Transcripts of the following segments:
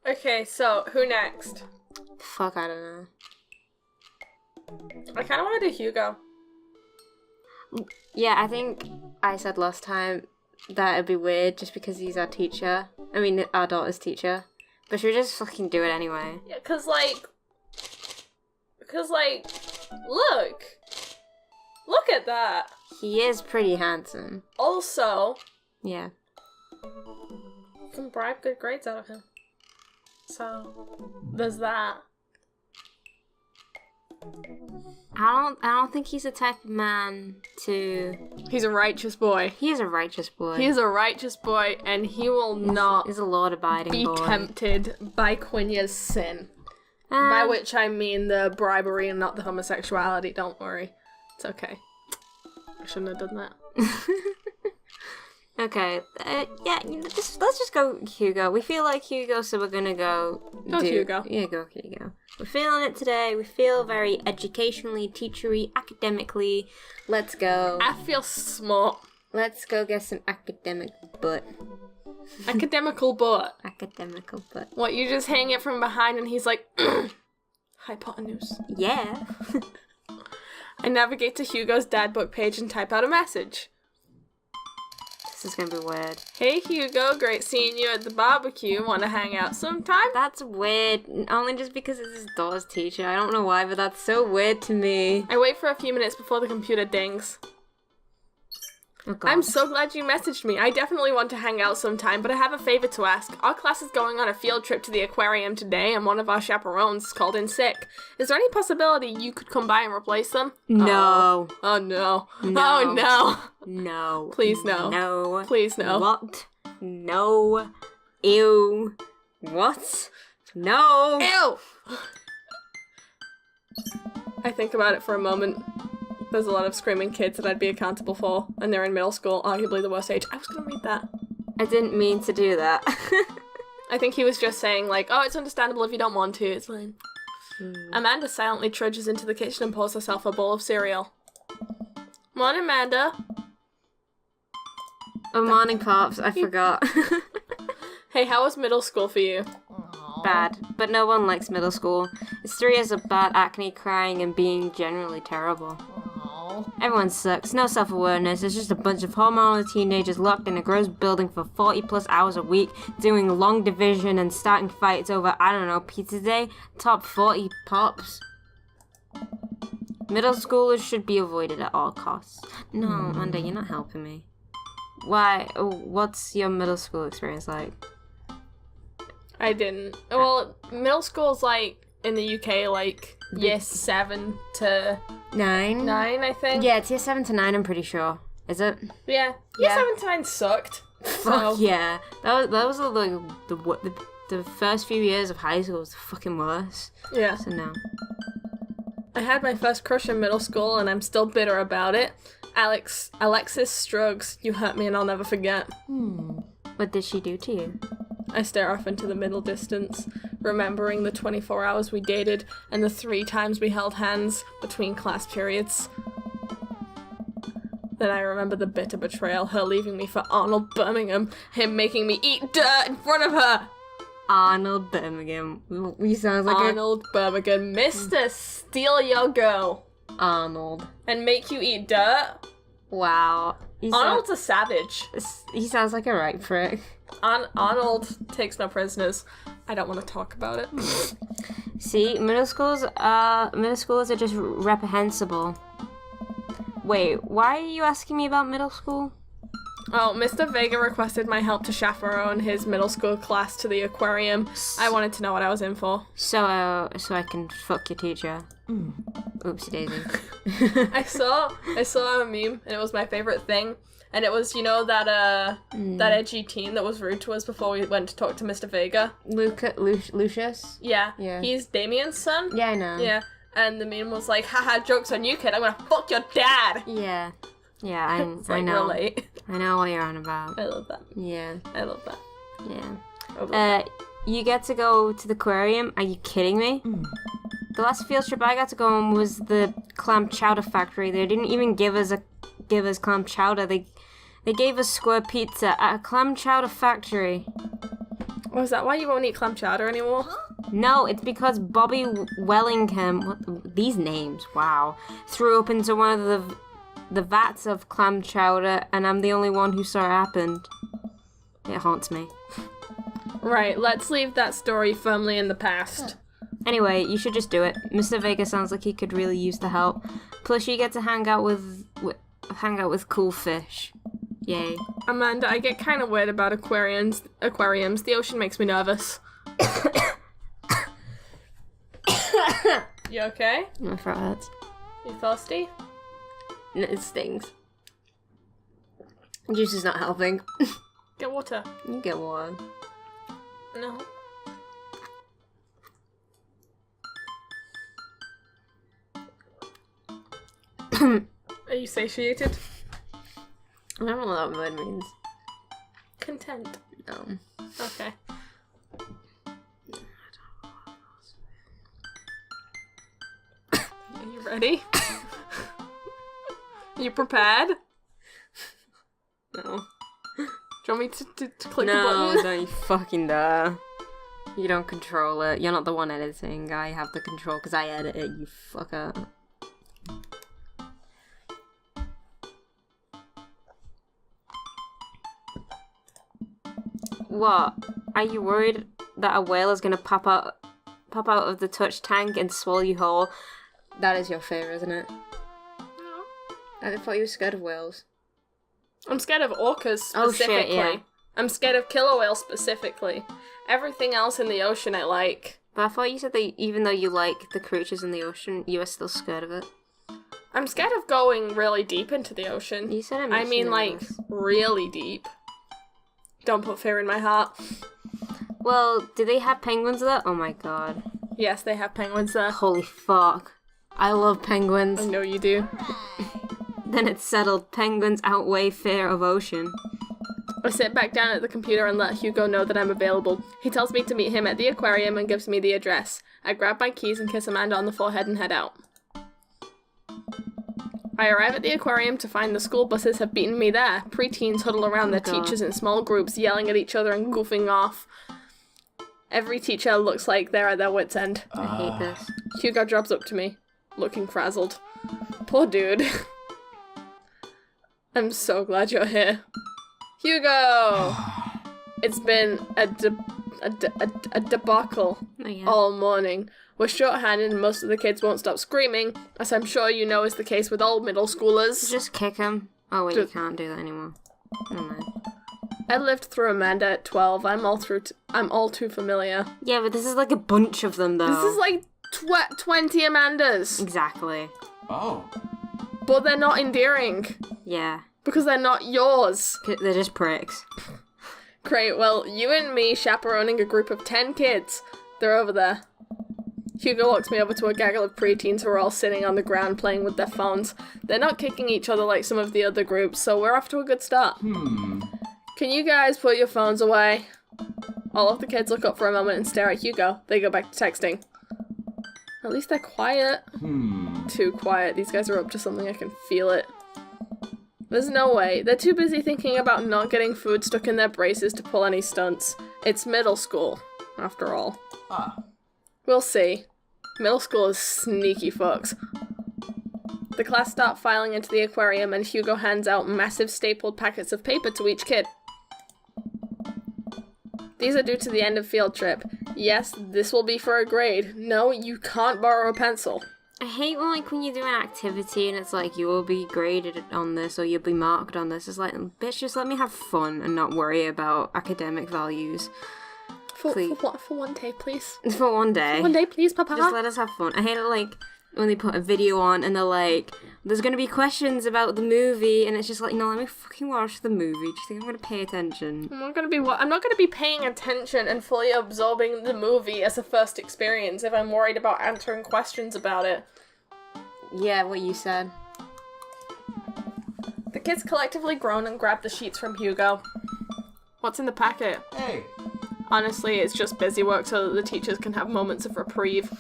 Okay, so who next? Fuck, I don't know. I kind of want to do Hugo. Yeah, I think I said last time that it'd be weird just because he's our teacher. I mean, our daughter's teacher. But should we just fucking do it anyway? Yeah, because, look at that. He is pretty handsome. Also, Yeah. can bribe good grades out of him. So, there's that. I don't think he's the type of man to... He's a righteous boy. He is a righteous boy. He is a righteous boy, and he will not He's a law-abiding be boy. tempted by Quinya's sin. By which I mean the bribery and not the homosexuality. Don't worry. It's okay. I shouldn't have done that. Okay, yeah, let's just go Hugo. We feel like Hugo, so we're gonna go... Hugo. Yeah, go Hugo. We're feeling it today. We feel very educationally, teachery, academically. Let's go. I feel smart. Let's go get some academic butt. Academical butt. Academical butt. What, you just hang it from behind and he's like, hypotenuse. Yeah. I navigate to Hugo's dad book page and type out a message. This is gonna be weird. Hey Hugo, great seeing you at the barbecue. Wanna hang out sometime? That's weird. Only just because it's his daughter's teacher. I don't know why, but that's so weird to me. I wait for a few minutes before the computer dings. Oh, God. I'm so glad you messaged me. I definitely want to hang out sometime, but I have a favor to ask. Our class is going on a field trip to the aquarium today, and one of our chaperones called in sick. Is there any possibility you could come by and replace them? No. Oh no. No. Oh no. No. Please no. No. Please no. What? No. Ew. What? No. Ew! I think about it for a moment. There's a lot of screaming kids that I'd be accountable for, and they're in middle school, arguably the worst age. I was gonna read that. I didn't mean to do that. I think he was just saying, like, oh, it's understandable if you don't want to, it's fine. Amanda silently trudges into the kitchen and pours herself a bowl of cereal. Morning, Amanda. Oh, morning, Pops. I forgot. Hey, how was middle school for you? Bad. But no one likes middle school. It's 3 years of bad acne, crying, and being generally terrible. Everyone sucks. No self-awareness. It's just a bunch of hormonal teenagers locked in a gross building for 40 plus hours a week, doing long division and starting fights over, I don't know, pizza day? Top 40 pops. Middle schoolers should be avoided at all costs. No, Amanda, you're not helping me. Why? What's your middle school experience like? I didn't. Well, middle school's like, in the UK, like, year 7 to 9, I think. Yeah, it's year 7 to 9, I'm pretty sure. Is it? Yeah. Year 7 to 9 sucked. Fuck yeah. That was like the first few years of high school was the fucking worst. Yeah. So no. I had my first crush in middle school, and I'm still bitter about it. Alexis Struggs, you hurt me and I'll never forget. What did she do to you? I stare off into the middle distance, remembering the 24 hours we dated and the 3 times we held hands between class periods. Then I remember the bitter betrayal, her leaving me for Arnold Birmingham, him making me eat dirt in front of her. Arnold Birmingham. You sound like Arnold Birmingham, Mr. Steal Your Girl. Arnold. And make you eat dirt? Wow. Arnold's a savage. He sounds like a right prick. Arnold takes no prisoners. I don't want to talk about it. See, middle schoolers are just reprehensible. Wait, why are you asking me about middle school? Oh, Mr. Vega requested my help to chaperone his middle school class to the aquarium. I wanted to know what I was in for. So I can fuck your teacher. Oopsie daisy. I saw a meme, and it was my favorite thing. And it was, you know, that edgy teen that was rude to us before we went to talk to Mr. Vega? Lucius? Yeah. Yeah. He's Damien's son? Yeah, I know. Yeah. And the meme was like, haha, joke's on you, kid, I'm gonna fuck your dad! Yeah. Yeah, I like, know. Relate. I know what you're on about. I love that. Yeah. I love that. Yeah. I love that. You get to go to the aquarium? Are you kidding me? The last field trip I got to go on was the clam chowder factory. They didn't even give us clam chowder. They gave us square pizza at a clam chowder factory. Oh, is that why you won't eat clam chowder anymore? No, it's because Bobby Wellingham, these names, wow, threw up into one of the vats of clam chowder, and I'm the only one who saw it happen. It haunts me. Right, let's leave that story firmly in the past. Anyway, you should just do it. Mr. Vega sounds like he could really use the help. Plus, you get to hang out with cool fish. Yay. Amanda, I get kind of weird about aquariums. The ocean makes me nervous. You okay? My throat hurts. You thirsty? It stings. Juice is not helping. Get water. You get one. No. Are you satiated? I don't know what that word means. Content. No. Okay. Are you ready? You prepared? No. Do you want me to click the No, button? don't you fucking dare. You don't control it. You're not the one editing. I have the control because I edit it, you fucker. What? Are you worried that a whale is gonna pop out of the touch tank and swallow you whole? That is your fear, isn't it? No. I thought you were scared of whales. I'm scared of orcas specifically. Oh shit, yeah. I'm scared of killer whales specifically. Everything else in the ocean I like. But I thought you said that even though you like the creatures in the ocean, you were still scared of it. I'm scared of going really deep into the ocean. You said it I makes mean, you like, nervous. really deep. Don't put fear in my heart. Well, do they have penguins there? Oh my god. Yes, they have penguins there. Holy fuck. I love penguins. I know you do. Then it's settled. Penguins outweigh fear of ocean. I sit back down at the computer and let Hugo know that I'm available. He tells me to meet him at the aquarium and gives me the address. I grab my keys and kiss Amanda on the forehead and head out. I arrive at the aquarium to find the school buses have beaten me there. Preteens huddle around their God. teachers in small groups, yelling at each other and goofing off. Every teacher looks like they're at their wits' end. I hate this. Hugo drops up to me, looking frazzled. Poor dude. I'm so glad you're here. Hugo! It's been a debacle Oh, yeah. all morning. We're short-handed and most of the kids won't stop screaming, as I'm sure you know is the case with all middle schoolers. Just kick him. Oh wait, you can't do that anymore. Never mind. I lived through Amanda at 12. I'm all too familiar. Yeah, but this is like a bunch of them though. This is like 20 Amandas. Exactly. Oh. But they're not endearing. Yeah. Because they're not yours. They're just pricks. Great, well, you and me chaperoning a group of 10 kids. They're over there. Hugo walks me over to a gaggle of preteens who are all sitting on the ground playing with their phones. They're not kicking each other like some of the other groups, so we're off to a good start. Can you guys put your phones away? All of the kids look up for a moment and stare at Hugo. They go back to texting. At least they're quiet. Too quiet. These guys are up to something. I can feel it. There's no way. They're too busy thinking about not getting food stuck in their braces to pull any stunts. It's middle school, after all. We'll see. Middle school is sneaky fucks. The class start filing into the aquarium and Hugo hands out massive stapled packets of paper to each kid. These are due to the end of field trip. Yes, this will be for a grade. No, you can't borrow a pencil. I hate when you do an activity and it's like you will be graded on this or you'll be marked on this. It's like, bitch, just let me have fun and not worry about academic values. For one day, please. For one day. One day, please, Papa. Just let us have fun. I hate it like when they put a video on and they're like, there's gonna be questions about the movie, and it's just like, no, let me fucking watch the movie. Do you think I'm gonna pay attention? I'm not gonna be paying attention and fully absorbing the movie as a first experience if I'm worried about answering questions about it. Yeah, what you said. The kids collectively groan and grab the sheets from Hugo. What's in the packet? Hey. Honestly, it's just busy work so that the teachers can have moments of reprieve.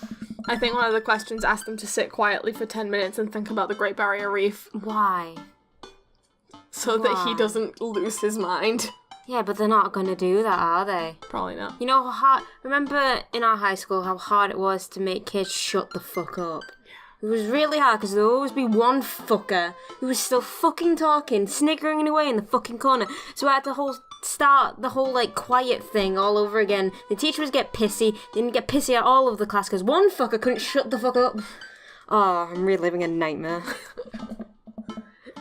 I think one of the questions asked them to sit quietly for 10 minutes and think about the Great Barrier Reef. Why? So that he Why? doesn't lose his mind. Yeah, but they're not gonna do that, are they? Probably not. You know how hard... Remember in our high school how hard it was to make kids shut the fuck up? It was really hard because there would always be one fucker who was still fucking talking, sniggering away in the fucking corner. So I had to start the whole, like, quiet thing all over again. The teacher would get pissy, then get pissy at all of the class because one fucker couldn't shut the fuck up. Oh, I'm reliving a nightmare.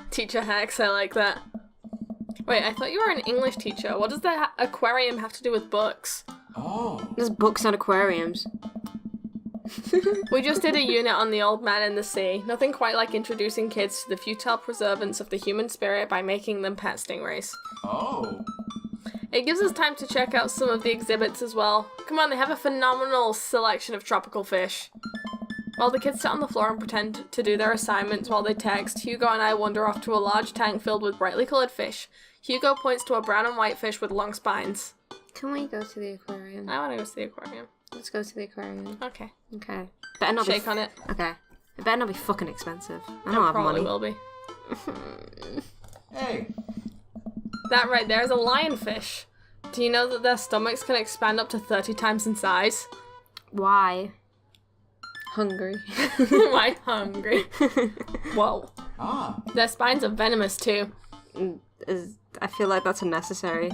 Teacher hacks, I like that. Wait, I thought you were an English teacher. What does the aquarium have to do with books? Oh. There's books on aquariums. We just did a unit on the old man in the sea. Nothing quite like introducing kids to the futile preservance of the human spirit by making them pet stingrays. Oh. It gives us time to check out some of the exhibits as well. Come on, they have a phenomenal selection of tropical fish. While the kids sit on the floor and pretend to do their assignments while they text, Hugo and I wander off to a large tank filled with brightly coloured fish. Hugo points to a brown and white fish with long spines. Can we go to the aquarium? I want to go to the aquarium. Let's go to the aquarium. Okay. Okay. Better not Shake on it. Okay. It better not be fucking expensive. I It don't have probably money. will be. Hey. That right there is a lionfish. Do you know that their stomachs can expand up to 30 times in size? Why? Hungry. I'm hungry. Whoa. Ah. Their spines are venomous too. I feel like that's unnecessary.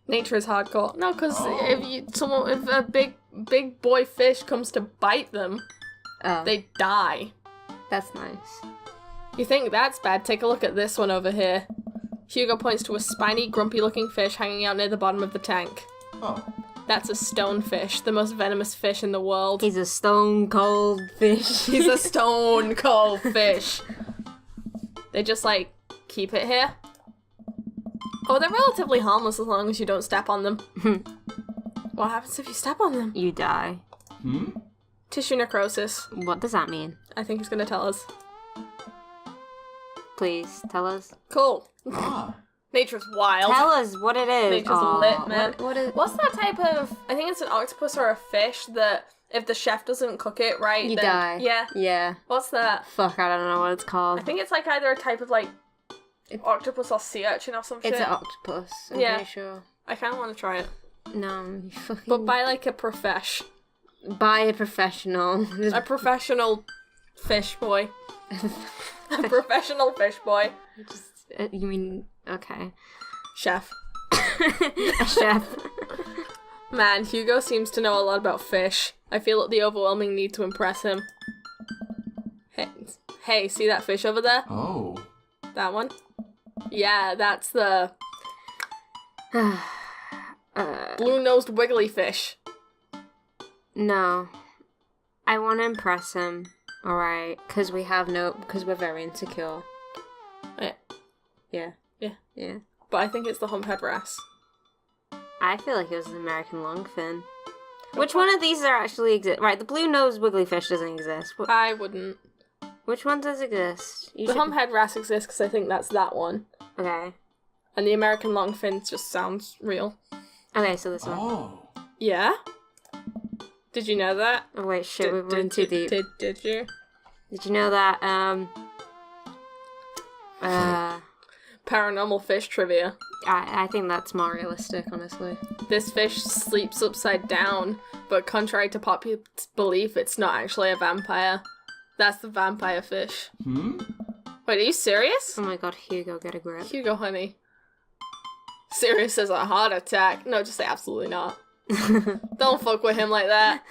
Nature is hardcore. No, because if a big boy fish comes to bite them, Oh, they die. that's nice. You think that's bad? Take a look at this one over here. Hugo points to a spiny, grumpy-looking fish hanging out near the bottom of the tank. Oh. That's a stonefish, the most venomous fish in the world. He's a stone cold fish. He's a stone cold fish. They just, like, keep it here. Oh, they're relatively harmless as long as you don't step on them. What happens if you step on them? You die. Hmm? Tissue necrosis. What does that mean? I think he's gonna tell us. Please, tell us. Cool. Ah. Nature's wild. Tell us what it is. Nature's Aw, lit, man. What is... What's that type of... I think it's an octopus or a fish that if the chef doesn't cook it right, You then... die. Yeah. Yeah. What's that? Fuck, I don't know what it's called. I think it's like either a type of like It's- octopus or sea urchin or some shit. It's an octopus, I'm Yeah. pretty sure. I kind of want to try it. No, you fucking... But by like a profesh. By a professional. Just- A professional fish boy. A professional fish boy. you mean... Okay. Chef. A chef. Man, Hugo seems to know a lot about fish. I feel the overwhelming need to impress him. Hey, see that fish over there? Oh. That one? Yeah, that's the blue-nosed wiggly fish. No. I want to impress him. Alright. Because we're very insecure. Yeah. Yeah. Yeah. Yeah. But I think it's the humphead wrasse. I feel like it was an American longfin. Which one of these are actually exist? Right, the blue-nosed wiggly fish doesn't exist. I wouldn't. Which one does exist? The humphead wrasse exists because I think that's that one. Okay. And the American longfin just sounds real. Okay, so this one. Oh. Yeah? Did you know that? Oh wait, shit, we're running too deep. Did you? Did you know that, Paranormal fish trivia. I think that's more realistic, honestly. This fish sleeps upside down, but contrary to popular belief, it's not actually a vampire. That's the vampire fish. Hmm? Wait, are you serious? Oh my god, Hugo, get a grip. Hugo, honey. Serious as a heart attack. No, just say absolutely not. Don't fuck with him like that.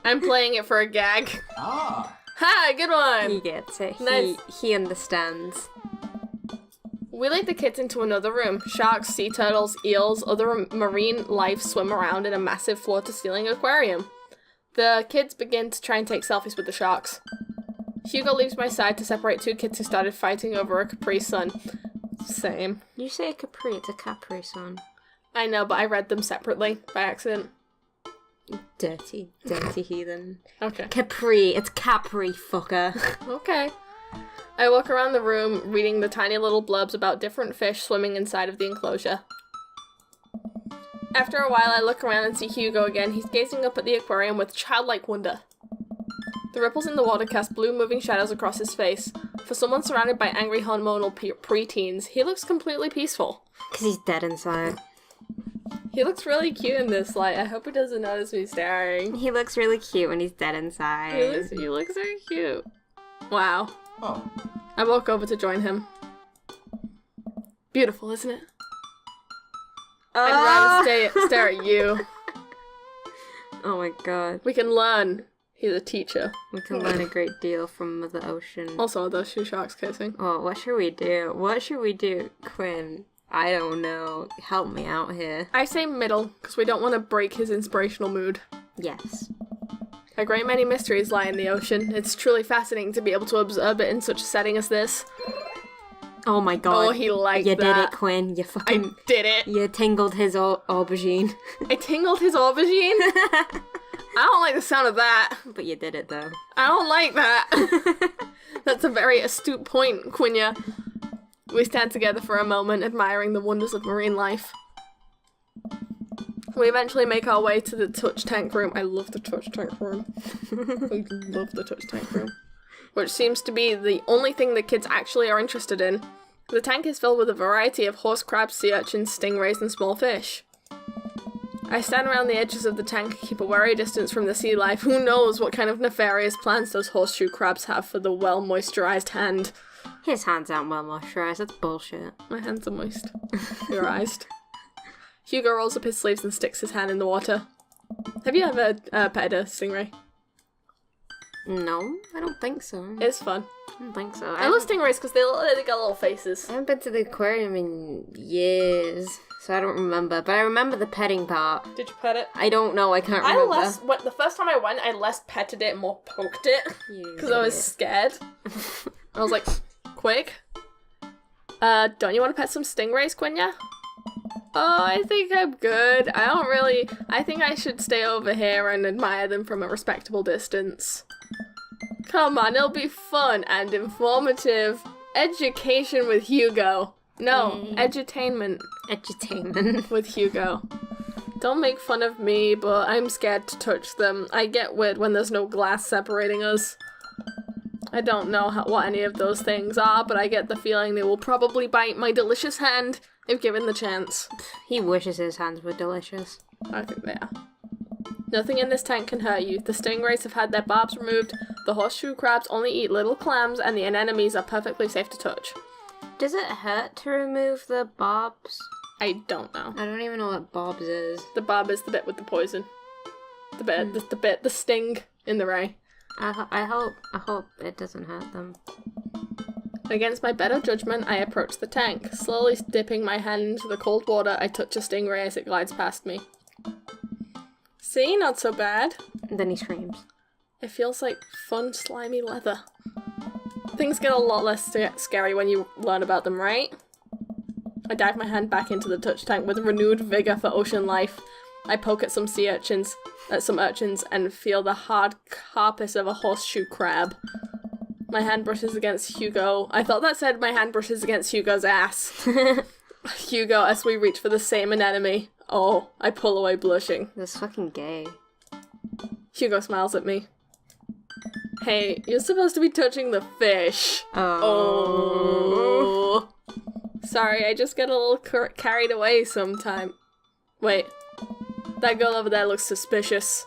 I'm playing it for a gag. Ah. Ha, good one! He gets it. Nice. He understands. We lead the kids into another room. Sharks, sea turtles, eels, other marine life swim around in a massive floor-to-ceiling aquarium. The kids begin to try and take selfies with the sharks. Hugo leaves my side to separate two kids who started fighting over a Capri Sun. Same. You say a Capri, it's a Capri Sun. I know, but I read them separately by accident. Dirty heathen. Okay. Capri, it's Capri, fucker. Okay. I walk around the room, reading the tiny little blurbs about different fish swimming inside of the enclosure. After a while, I look around and see Hugo again. He's gazing up at the aquarium with childlike wonder. The ripples in the water cast blue moving shadows across his face. For someone surrounded by angry hormonal preteens, he looks completely peaceful. Because he's dead inside. He looks really cute in this light. I hope he doesn't notice me staring. He looks really cute when he's dead inside. He looks very cute. Wow. Oh. I walk over to join him. Beautiful, isn't it? I'd rather stare at you. Oh my god. We can learn. He's a teacher. We can learn a great deal from Mother Ocean. Also, are those shoe sharks kissing? Oh, what should we do? What should we do, Quinn? I don't know. Help me out here. I say middle, because we don't want to break his inspirational mood. Yes. A great many mysteries lie in the ocean. It's truly fascinating to be able to observe it in such a setting as this. Oh my god. Oh, he liked You that. did it, Quinn. You fucking... I did it. You tingled his aubergine. I tingled his aubergine? I don't like the sound of that. But you did it, though. I don't like that. That's a very astute point, Quinya. We stand together for a moment, admiring the wonders of marine life. We eventually make our way to the touch tank room. I love the touch tank room. I love the touch tank room. Which seems to be the only thing the kids actually are interested in. The tank is filled with a variety of horse crabs, sea urchins, stingrays, and small fish. I stand around the edges of the tank, keep a wary distance from the sea life. Who knows what kind of nefarious plans those horseshoe crabs have for the well-moisturized hand. His hands aren't well moisturized. That's bullshit. My hands are moist. Your eyes. Hugo rolls up his sleeves and sticks his hand in the water. Have you ever petted a stingray? No, I don't think so. It's fun. I don't think so. I love stingrays because they got little faces. I haven't been to the aquarium in years, so I don't remember. But I remember the petting part. Did you pet it? I don't know. I can't remember. The first time I went, I less petted it, more poked it because I was scared. I was like, quick. Don't you want to pet some stingrays, Quinya? Oh, I think I'm good. I think I should stay over here and admire them from a respectable distance. Come on, it'll be fun and informative. Education with Hugo. No, edutainment. Edutainment. With Hugo. Don't make fun of me, but I'm scared to touch them. I get weird when there's no glass separating us. I don't know what any of those things are, but I get the feeling they will probably bite my delicious hand if given the chance. He wishes his hands were delicious. I think they are. Nothing in this tank can hurt you. The stingrays have had their barbs removed, the horseshoe crabs only eat little clams, and the anemones are perfectly safe to touch. Does it hurt to remove the barbs? I don't know. I don't even know what barbs is. The barb is the bit with the poison. The sting in the ray. I hope it doesn't hurt them. Against my better judgment, I approach the tank. Slowly dipping my hand into the cold water, I touch a stingray as it glides past me. See? Not so bad. And then he screams. It feels like fun, slimy leather. Things get a lot less scary when you learn about them, right? I dive my hand back into the touch tank with renewed vigor for ocean life. I poke at some some urchins, and feel the hard carcass of a horseshoe crab. My hand brushes against Hugo. I thought that said my hand brushes against Hugo's ass. Hugo, as we reach for the same anemone. Oh, I pull away blushing. That's fucking gay. Hugo smiles at me. Hey, you're supposed to be touching the fish. Oh. Sorry, I just get a little carried away sometime. Wait. That girl over there looks suspicious.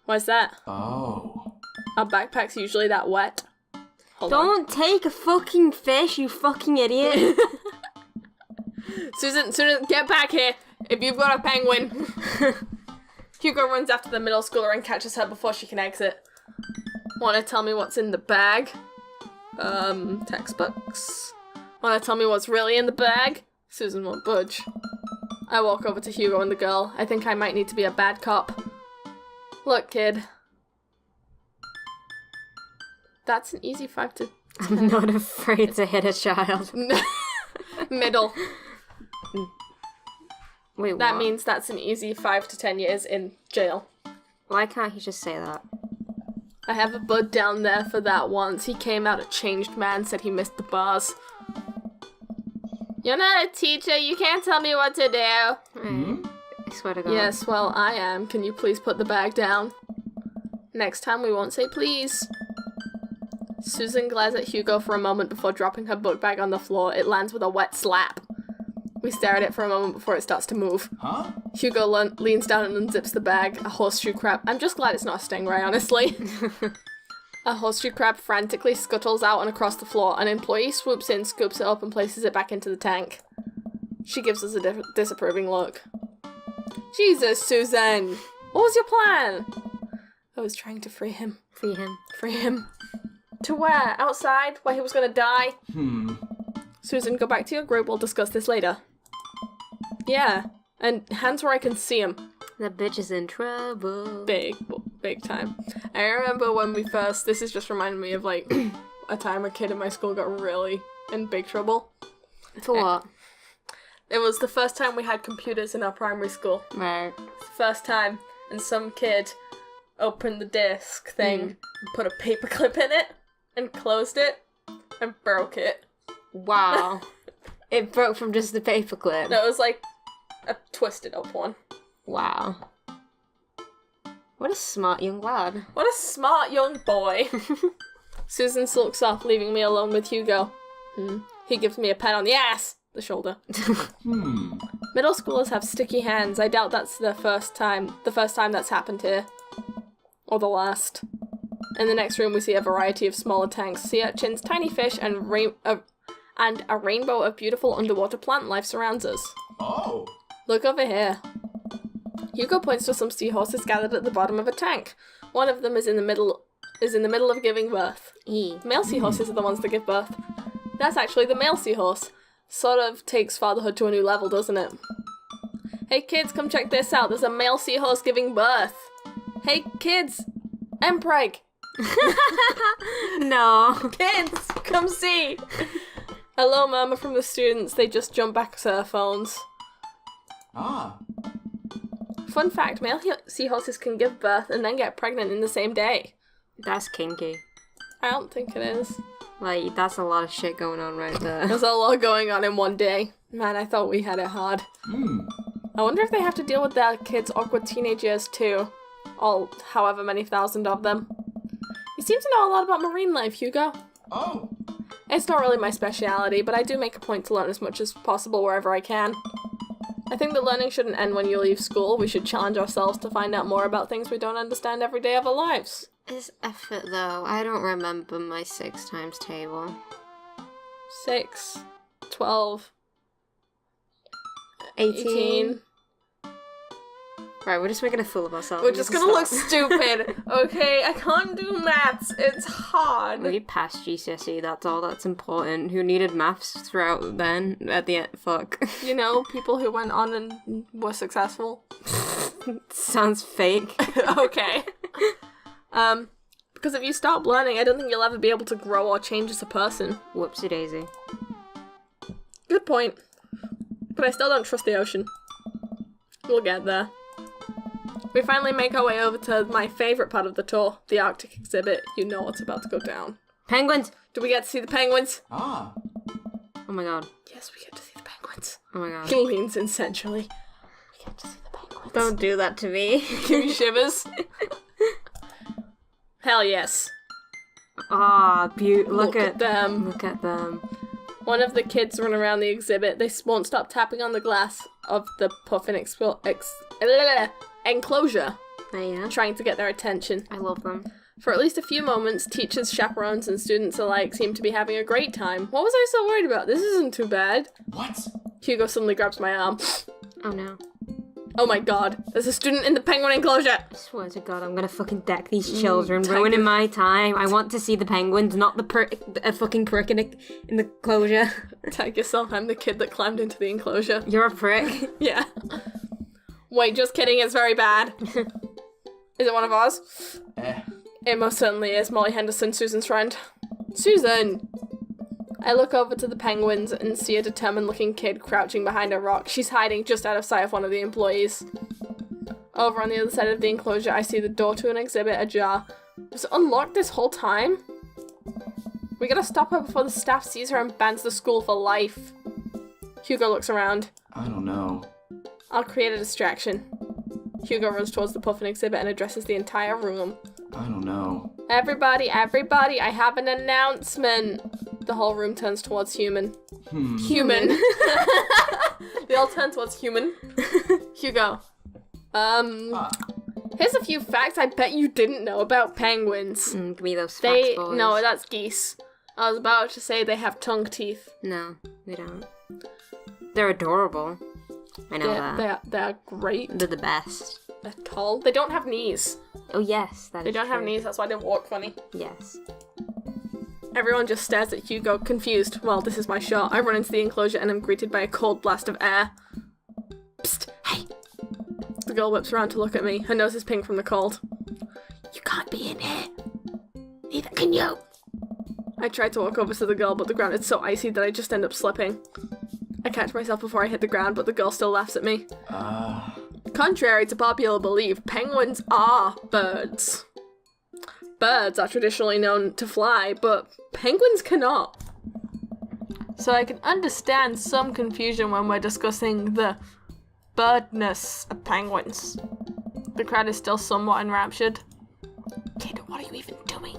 Why's that? Oh. Our backpack's usually that wet. Hold on. Don't take a fucking fish, you fucking idiot. Susan, get back here. If you've got a penguin. Hugo runs after the middle schooler and catches her before she can exit. Wanna tell me what's in the bag? Textbooks. Wanna tell me what's really in the bag? Susan won't budge. I walk over to Hugo and the girl. I think I might need to be a bad cop. Look, kid. That's an easy 5 to 10. I'm not afraid to hit a child. Middle. Wait, That what? means that's an easy 5 to 10 years in jail. Why can't he just say that? I have a bud down there for that once. He came out a changed man, said he missed the bars. You're not a teacher, you can't tell me what to do. I swear to God. Yes, well, I am. Can you please put the bag down? Next time we won't say please. Susan glares at Hugo for a moment before dropping her book bag on the floor. It lands with a wet slap. We stare at it for a moment before it starts to move. Huh? Hugo leans down and unzips the bag. A horseshoe crab. I'm just glad it's not a stingray, honestly. A horseshoe crab frantically scuttles out and across the floor. An employee swoops in, scoops it up, and places it back into the tank. She gives us a disapproving look. Jesus, Susan! What was your plan? I was trying to free him. Free him. Free him. To where? Outside? Where he was gonna die? Susan, go back to your group. We'll discuss this later. Yeah. And hands where I can see him. That bitch is in trouble. Big time. I remember when we first... This is just reminding me of, like, a time a kid in my school got really in big trouble. For what? It was the first time we had computers in our primary school. Right. First time. And some kid opened the disk thing, and put a paperclip in it, and closed it, and broke it. Wow. It broke from just the paperclip. No, it was like a twisted up one. Wow. What a smart young lad. What a smart young boy. Susan sulks off, leaving me alone with Hugo. He gives me a pat on the ass, the shoulder. Middle schoolers have sticky hands. I doubt that's the first time that's happened here. Or the last. In the next room we see a variety of smaller tanks, sea urchins, tiny fish, and a rainbow of beautiful underwater plant life surrounds us. Oh. Look over here. Hugo points to some seahorses gathered at the bottom of a tank. One of them is in the middle of giving birth. Male seahorses are the ones that give birth. That's actually the male seahorse. Sort of takes fatherhood to a new level, doesn't it? Hey kids, come check this out. There's a male seahorse giving birth. Hey kids, I'm preg. No. Kids, come see. A low murmur from the students. They just jump back to their phones. Ah. Fun fact, male seahorses can give birth and then get pregnant in the same day. That's kinky. I don't think it is. Like, that's a lot of shit going on right there. There's a lot going on in one day. Man, I thought we had it hard. I wonder if they have to deal with their kids' awkward teenage years too. All however many thousand of them. You seem to know a lot about marine life, Hugo. Oh. It's not really my speciality, but I do make a point to learn as much as possible wherever I can. I think that learning shouldn't end when you leave school. We should challenge ourselves to find out more about things we don't understand every day of our lives. It's effort, though. I don't remember my 6 times table. 6, 12, 18. 18. Right, we're just making a fool of ourselves. We're just gonna look stupid. Okay, I can't do maths. It's hard. We passed GCSE, that's all that's important. Who needed maths throughout then? At the end, fuck. You know, people who went on and were successful. Sounds fake. Okay. Because if you stop learning, I don't think you'll ever be able to grow or change as a person. Whoopsie daisy. Good point. But I still don't trust the ocean. We'll get there. We finally make our way over to my favourite part of the tour, the Arctic exhibit. You know what's about to go down. Penguins! Do we get to see the penguins? Ah. Oh my god. Yes, we get to see the penguins. Oh my god. He leans in sensually. We get to see the penguins. Don't do that to me. Give me shivers. Hell yes. Ah, look at them. Look at them. One of the kids run around the exhibit. They won't stop tapping on the glass of the puffin enclosure, Yeah. trying to get their attention. I love them. For at least a few moments, teachers, chaperones, and students alike seem to be having a great time. What was I so worried about? This isn't too bad. What? Hugo suddenly grabs my arm. Oh no. Oh my god, there's a student in the penguin enclosure! I swear to god, I'm gonna fucking deck these children, ruining my time. I want to see the penguins, not a fucking prick in the enclosure. Tag yourself, I'm the kid that climbed into the enclosure. You're a prick. Yeah. Wait, just kidding, it's very bad. Is it one of ours? It most certainly is. Molly Henderson, Susan's friend. Susan! I look over to the penguins and see a determined-looking kid crouching behind a rock. She's hiding just out of sight of one of the employees. Over on the other side of the enclosure, I see the door to an exhibit ajar. Was it unlocked this whole time? We gotta stop her before the staff sees her and bans the school for life. Hugo looks around. I don't know. I'll create a distraction. Hugo runs towards the puffin exhibit and addresses the entire room. I don't know. Everybody, I have an announcement. The whole room turns towards Human. Human. They all turn towards human. Hugo. Here's a few facts I bet you didn't know about penguins. Give me those facts, boys. No, that's geese. I was about to say they have tongue teeth. No, they don't. They're adorable. I know that. They're great. They're the best. They're tall. They don't have knees. Oh, yes, They don't have knees, that's why they walk funny. Yes. Everyone just stares at Hugo, confused. Well, this is my shot. I run into the enclosure and am greeted by a cold blast of air. Psst, hey! The girl whips around to look at me. Her nose is pink from the cold. You can't be in here. Neither can you. I tried to walk over to the girl, but the ground is so icy that I just end up slipping. I catch myself before I hit the ground, but the girl still laughs at me. Contrary to popular belief, penguins are birds. Birds are traditionally known to fly, but penguins cannot. So I can understand some confusion when we're discussing the birdness of penguins. The crowd is still somewhat enraptured. Kid, what are you even doing?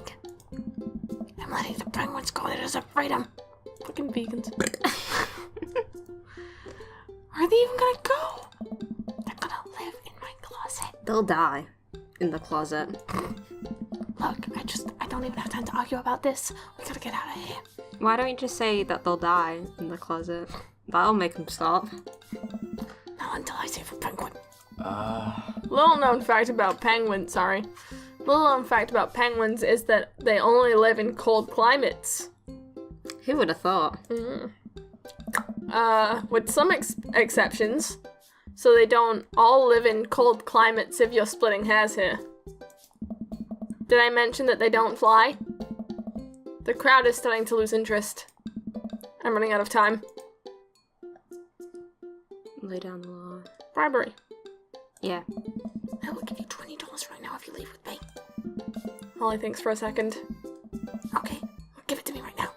I'm letting the penguins go. They're just afraid I'm fucking vegans. Are they even gonna go? They're gonna live in my closet. They'll die in the closet. Look, I don't even have time to argue about this. We gotta get out of here. Why don't you just say that they'll die in the closet? That'll make them stop. Not until I save a penguin. Little known fact about penguins, is that they only live in cold climates. Who would have thought? With some exceptions. So they don't all live in cold climates if you're splitting hairs here. Did I mention that they don't fly? The crowd is starting to lose interest. I'm running out of time. Lay down the law. Bribery. Yeah. I will give you $20 right now if you leave with me. Molly thinks for a second. Okay, give it to me right now.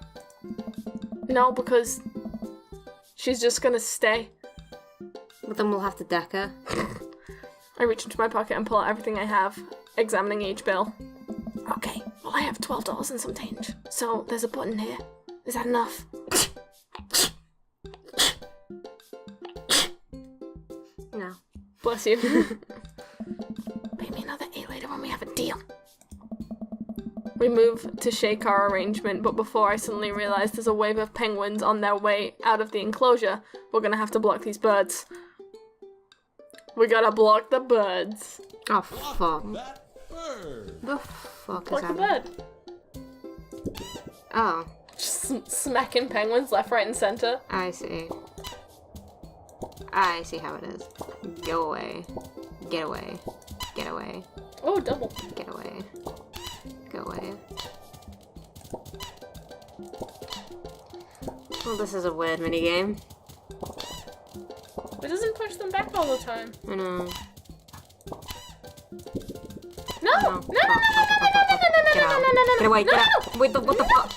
No, because she's just gonna stay. But then we'll have to deck her. I reach into my pocket and pull out everything I have, examining each bill. Okay, well I have $12 and some change. So there's a button here. Is that enough? No. Bless you. Pay me another 8 later when we have a deal. We move to shake our arrangement, but before I suddenly realize there's a wave of penguins on their way out of the enclosure, we're gonna have to block these birds. We gotta block the birds. Oh, fuck. The fuck is Block the that? bird. Oh. Just smacking penguins left, right, and center. I see. I see how it is. Go away. Get away. Get away. Oh, double. Get away. Go away. Well, this is a weird minigame. It doesn't push them back all the time. I know. No! No, no, no, no, no, no, no, no, no, no, no, no, Get away, no! get out! Wait, what the fuck?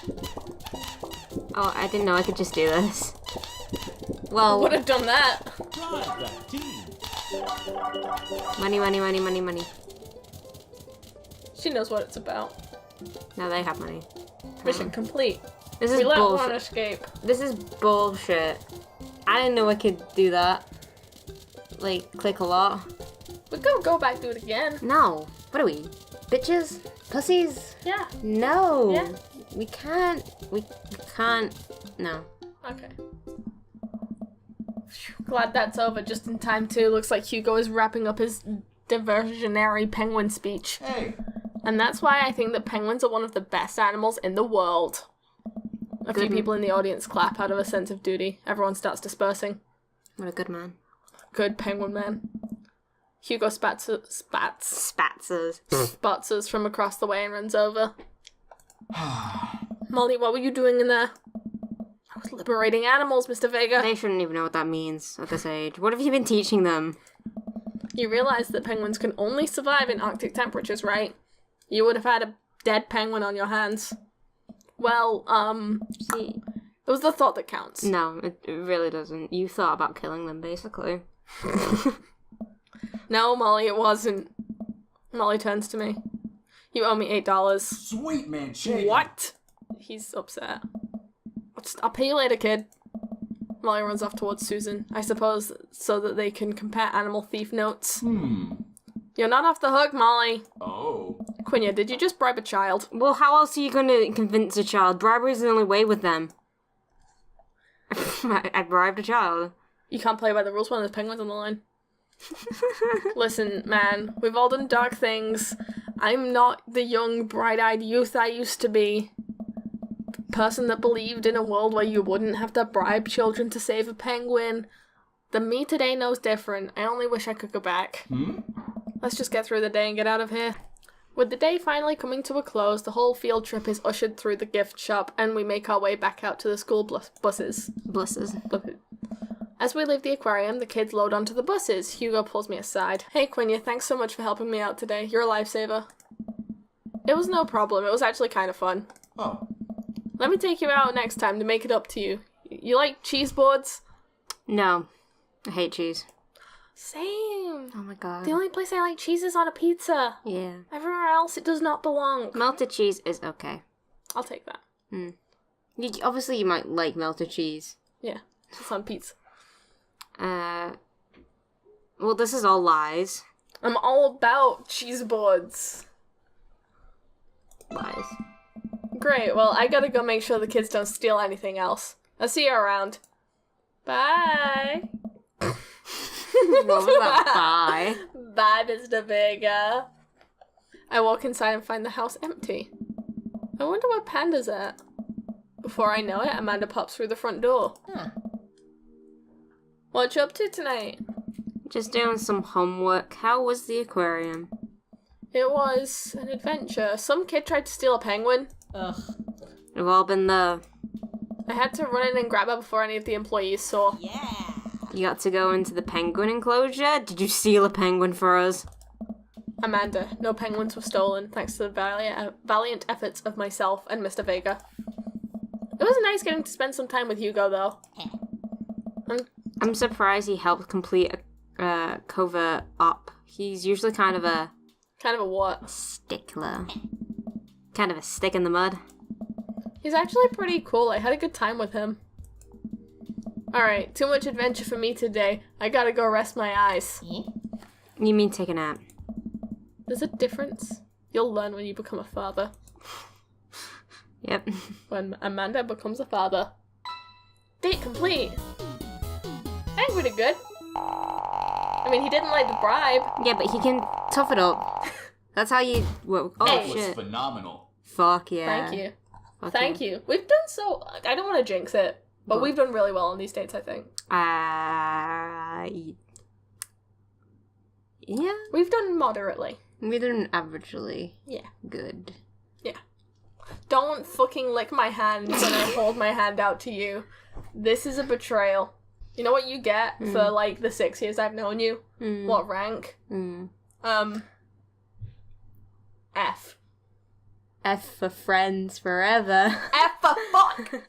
Oh, I didn't know I could just do this. Well, Would have done that. money, money, money, money, money. She knows what it's about. Now they have money. Mission complete. This is We let one bullshit. escape. This is bullshit. I didn't know I could do that. Like, click a lot. We could go back do it again. No. What are we? Bitches? Pussies? Yeah. No. Yeah. We can't. We can't. No. Okay. Glad that's over just in time too. Looks like Hugo is wrapping up his diversionary penguin speech. Hey. And that's why I think that penguins are one of the best animals in the world. A few people in the audience clap out of a sense of duty. Everyone starts dispersing. What a good man. Good penguin man. Hugo spots us from across the way and runs over. Molly, what were you doing in there? I was liberating animals, Mr. Vega. They shouldn't even know what that means at this age. What have you been teaching them? You realize that penguins can only survive in Arctic temperatures, right? You would have had a dead penguin on your hands. Well, See, it was the thought that counts. no, it really doesn't. You thought about killing them, basically. No, Molly, it wasn't. Molly turns to me. You owe me $8. Sweet man, shake. What? He's upset. I'll pay you later, kid. Molly runs off towards Susan, I suppose so that they can compare animal thief notes. You're not off the hook, Molly. Oh. Quinya, did you just bribe a child? Well, how else are you going to convince a child? Bribery is the only way with them. I bribed a child. You can't play by the rules when there's penguins on the line. Listen, man, we've all done dark things. I'm not the young, bright-eyed youth I used to be. Person that believed in a world where you wouldn't have to bribe children to save a penguin. The me today knows different. I only wish I could go back. Let's just get through the day and get out of here. With the day finally coming to a close, the whole field trip is ushered through the gift shop, and we make our way back out to the school buses. As we leave the aquarium, the kids load onto the buses. Hugo pulls me aside. Hey, Quinya, thanks so much for helping me out today. You're a lifesaver. It was no problem. It was actually kind of fun. Oh. Let me take you out next time to make it up to you. You like cheese boards? No. I hate cheese. Same. Oh my god. The only place I like cheese is on a pizza. Yeah. Everywhere else, it does not belong. Melted cheese is okay. I'll take that. Obviously, you might like melted cheese. Yeah, it's on pizza. Well, this is all lies. I'm all about cheese boards. Lies. Great, well, I gotta go make sure the kids don't steal anything else. I'll see you around. Bye! What was that? Bye. Bye, Mr. Vega. I walk inside and find the house empty. I wonder where Panda's at. Before I know it, Amanda pops through the front door. What you up to tonight? Just doing some homework. How was the aquarium? It was an adventure. Some kid tried to steal a penguin. Ugh. We've all been there. I had to run in and grab her before any of the employees saw. Yeah. You got to go into the penguin enclosure? Did you steal a penguin for us? Amanda, no penguins were stolen, thanks to the valiant efforts of myself and Mr. Vega. It was nice getting to spend some time with Hugo, though. I'm surprised he helped complete a covert op. He's usually kind of a Kind of a what? stickler. Kind of a stick in the mud. He's actually pretty cool. I had a good time with him. Alright, too much adventure for me today. I gotta go rest my eyes. You mean take a nap? There's a difference. You'll learn when you become a father. Yep. When Amanda becomes a father. Date complete. I think pretty good. I mean, he didn't like the bribe. Yeah, but he can tough it up. That's how you... Whoa. Oh, Hey. That was shit. phenomenal. Fuck yeah. Thank you. Fuck Thank yeah. you. We've done so... I don't want to jinx it, but Go. we've done really well on these dates, I think. Yeah. We've done moderately. We're doing averagely Yeah. good. Don't fucking lick my hand when I hold my hand out to you. This is a betrayal. You know what you get for, like, the 6 years I've known you? What rank? F. F for friends forever. F for fuck!